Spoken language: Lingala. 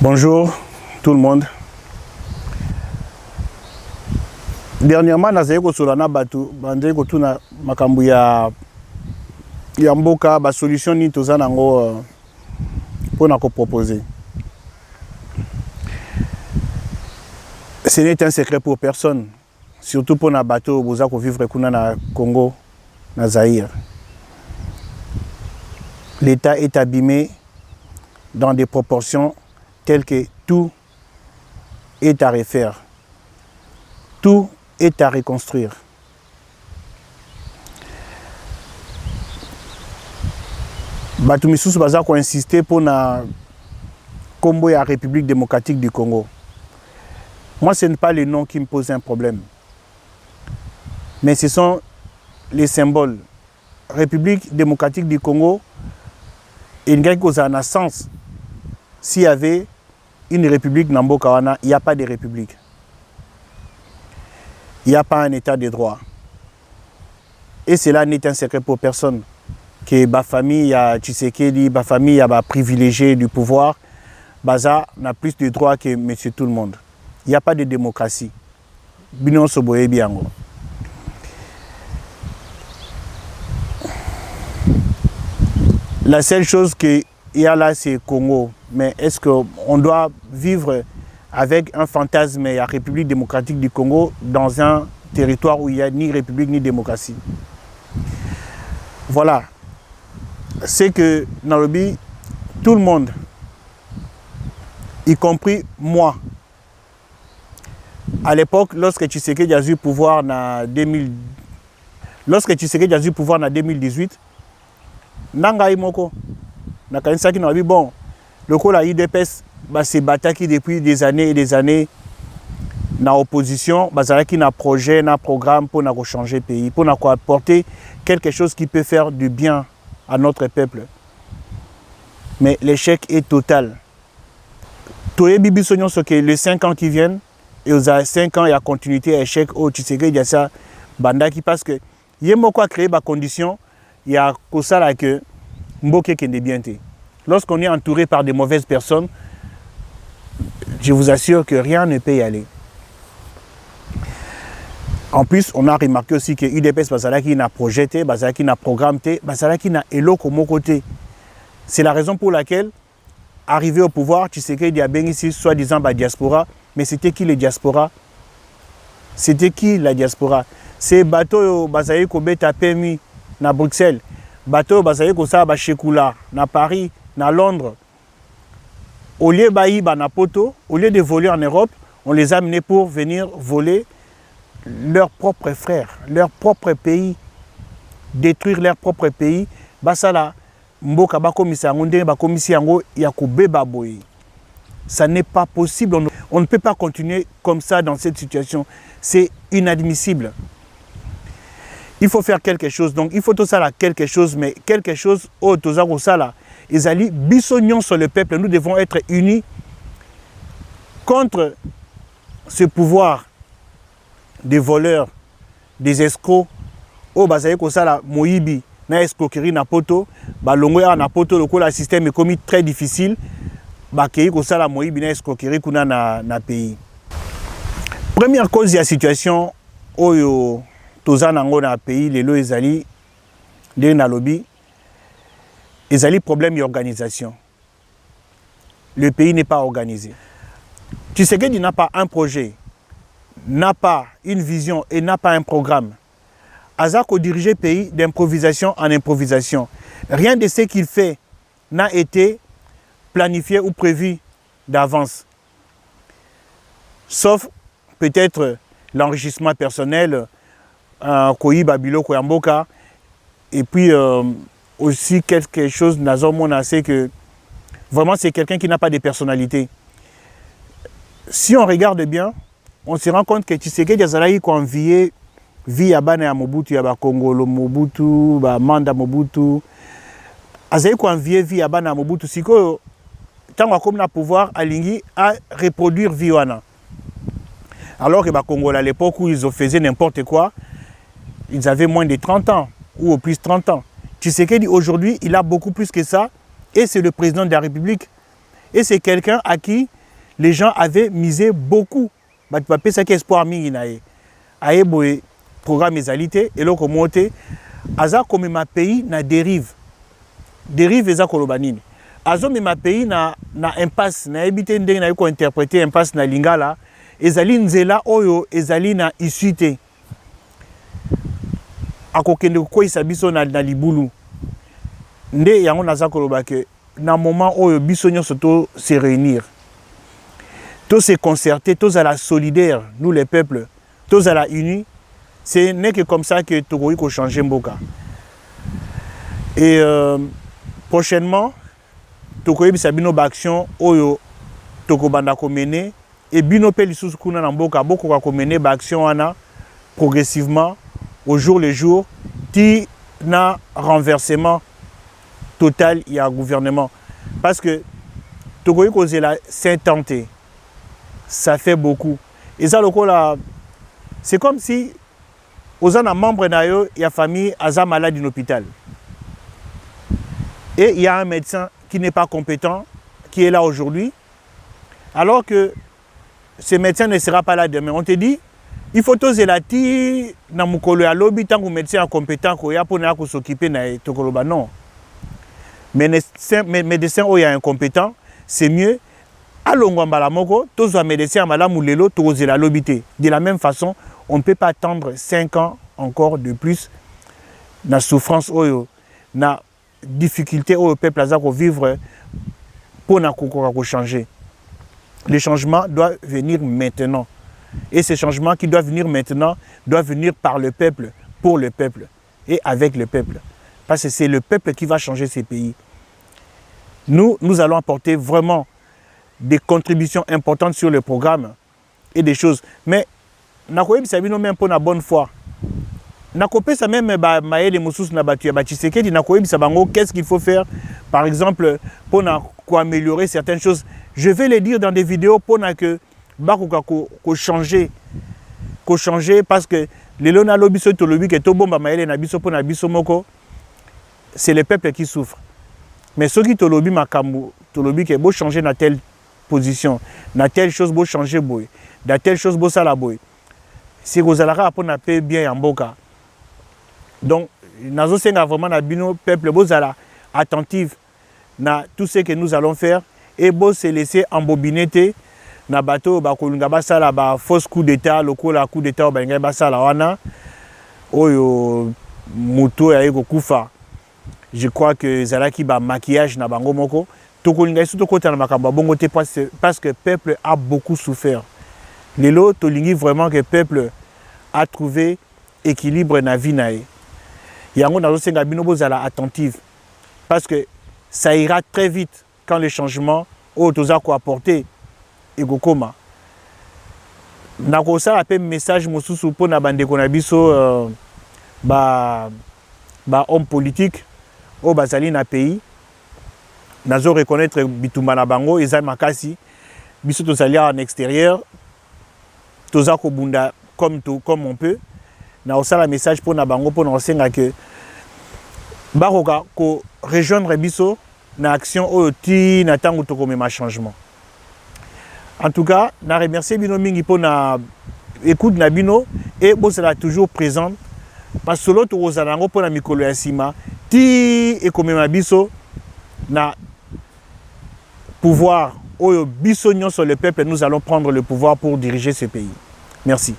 Bonjour tout le monde. Dernièrement, nous avons une solution pour nous proposer. Ce n'est un secret pour personne, surtout pour les bateaux qui vivent au Congo, au Zaïre. L'État est abîmé dans des proportions telles que tout est à refaire. Tout est à reconstruire. Bato misusu baza ko insister pour na Combo et la République démocratique du Congo. Moi, ce n'est pas le nom qui me pose un problème. Mais ce sont les symboles. République démocratique du Congo, il y a un sens. S'il y avait une république Nambo-Kawana, il n'y a pas de république. Il n'y a pas un état de droit. Et cela n'est un secret pour personne. Que ma famille, a Tshisekedi, ma famille, a privilégié du pouvoir, Baza n'a plus de droits que monsieur tout le monde. Il n'y a pas de démocratie. Binon Soboye Biango. La seule chose qu'il y a là, c'est Congo. Mais est-ce qu'on doit vivre avec un fantasme et la République démocratique du Congo dans un territoire où il n'y a ni République ni démocratie? Voilà. C'est que dans le but, tout le monde, y compris moi, à l'époque, lorsque Tshisekedi a eu le pouvoir en 2018, Nanga Imoko, Nakansaki n'a dit bon, le coup la IDPS s'est battu depuis des années et des années dans l'opposition, qui a un projet, un programme pour changer le pays, pour apporter quelque chose qui peut faire du bien à notre peuple. Mais l'échec est total. Toye Bibi Sognon, ce que les 5 ans qui viennent, et aux 5 ans, il y a continuité à échec au Tshisekedi, il y a ça, Bandaki, parce que il y a quoi créer des conditions, il y a ça que Mboke qui est bien. Lorsqu'on est entouré par des mauvaises personnes, je vous assure que rien ne peut y aller. En plus, on a remarqué aussi que l'UDPS Bazalaki n'a projeté, Bazalaki n'a programmé, Bazalaki n'a élo comme côté. C'est la raison pour laquelle, arrivé au pouvoir, Tshisekedi a bien ici, soi-disant, la diaspora. Mais c'était qui les diaspora? C'était qui la diaspora? C'est bateau Bazalaki Kobeta permis na Bruxelles, bateau Bazalaki Kosa Bachekula, na Paris, na Londres. Au lieu de na Poto, au lieu de voler en Europe, on les a amenés pour venir voler leurs propres frères, leur propre pays, détruire leur propre pays. Basala, Mboka Bakomisi Angonde, Bakomisi Ango, Yakoube Baboy. Ça n'est pas possible. On ne peut pas continuer comme ça dans cette situation. C'est inadmissible. Il faut faire quelque chose. Donc, il faut tout ça là, quelque chose, mais quelque chose, oh, tout ça là. Ils allaient bisognon sur le peuple. Nous devons être unis contre ce pouvoir des voleurs, des escrocs. Oh, bazaye ko sala moyibi na escroquerie na poto, ba longoya na poto le la système est commis très difficile. Ba kei ko sala moyibi na escroquerie kuna na pays. Première cause de la situation oyo tozana ngo na pays lelo ezali de na lobby ezali problème d'organisation. Le pays n'est pas organisé. Tshisekedi n'a pas un projet, n'a pas une vision et n'a pas un programme. Azako dirige le pays d'improvisation en improvisation. Rien de ce qu'il fait n'a été planifié ou prévu d'avance. Sauf peut-être l'enrichissement personnel, Koyi Babilo Koyamboka, et puis aussi quelque chose, c'est que vraiment c'est quelqu'un qui n'a pas de personnalité. Si on regarde bien, on se rend compte que Tshisekedi Azalaï a envié vie à Bana Mobutu, à Congolo Mobutu, à Manda Mobutu. Azalaï a envié vie à Bana Mobutu. Si tant qu'on a pouvoir, Alingi à reproduire Viwana. Alors que Congolo à l'époque où ils faisaient n'importe quoi, ils avaient moins de 30 ans ou au plus 30 ans. Tshisekedi aujourd'hui, il a beaucoup plus que ça et c'est le président de la République. Et c'est quelqu'un à qui les gens avaient misé beaucoup. Tu peux appeler ça espoir mingi nae. Aye boye programme ezalité et loko monte aza comme ma pays na dérive. Dérive eza kolobanini. Azo ma pays na impasse na ebité ndenge na ko interpréter impasse na lingala ezali nzela oyo ezali na isuité. Akokende ko isabiso na libulu. Nde yango naza koloba ke na moment oyo biso nyonso to se réunir. Tous se concerter, tous à la solidaire, nous les peuples, tous à la unis, ce n'est que comme ça que Togoï peut changer Mboka. Et prochainement, Togoï Sabino Baction, Oyo, Toko Banda Komene, et Bino Pelisous Kuna Namboka, beaucoup à Komene, Baction Ana, progressivement, au jour le jour, qui n'a renversement total, il y a un gouvernement. Parce que Togoï causé la saint-tenté. Ça fait beaucoup. Et ça, c'est comme si, aux membres il y a famille, Aza malade dans l'hôpital. Et il y a un médecin qui n'est pas compétent, qui est là aujourd'hui, alors que ce médecin ne sera pas là demain. On te dit, il faut oser la ti, na mukolo ya lobby, tant que médecin est compétent, qu'il y a pour s'occuper de Tokoloba. Non. Mais médecin, il y a incompétent, c'est mieux. De la même façon, on ne peut pas attendre 5 ans encore de plus na souffrance, na difficulté au peuple à vivre pour changer. Le changement doit venir maintenant. Et ce changement qui doit venir maintenant doit venir par le peuple, pour le peuple et avec le peuple. Parce que c'est le peuple qui va changer ces pays. Nous allons apporter vraiment des contributions importantes sur le programme et des choses. Mais, nakoyebi sabino même pour la bonne foi. Nakopé ça même maël moussous na batu ya batiseke nakoyebi sabango qu'est-ce qu'il faut faire par exemple pour améliorer certaines choses. Je vais les dire dans des vidéos pour que changer parce que les lona lobiso to lobi que to bomba maël na biso pour na biso moko c'est le peuple qui souffre. Mais ceux qui te lobby makambo to lobi que beau changer na telle position, na telle chose beau changer boy, na telle chose beau sala boy. Si vous allez apprendre à payer bien en boka. Donc, nazo senga vraiment na bino peuple beau sala attentif na tout ce que nous allons faire et beau se laisser embobiner na bateau ba kolunga basala ba fausse coup d'état lokola coup d'état ba ngai basala wana oyo moto ya eko kufa. Je crois que zalaki ba maquillage na bango moko. Parce que le peuple a beaucoup souffert. Lelo tolingi vraiment que le peuple a trouvé équilibre dans la vie nae. Yango nazo senga bino bozala attentive parce que ça ira très vite quand le changement au toza ko apporter et gokoma. Nako ça appelle message mosusu pour na bande ko na biso ba homme politique au bazali na pays. Nazo reconnaître bitumba na bango eza makasi biso tozali en extérieur toza ko bunda comme on peut na osala message pour na bango pour na osenga que baroka ko rejoindre biso na action oyo ti na tango to komema changement. En tout cas na remercier bino mingi pour na écoute na bino et bo sera toujours présent parce que l'autre ozala ngo pour na mikolo ya sima ti e komema biso na pouvoir, au biso sur le peuple, nous allons prendre le pouvoir pour diriger ce pays. Merci.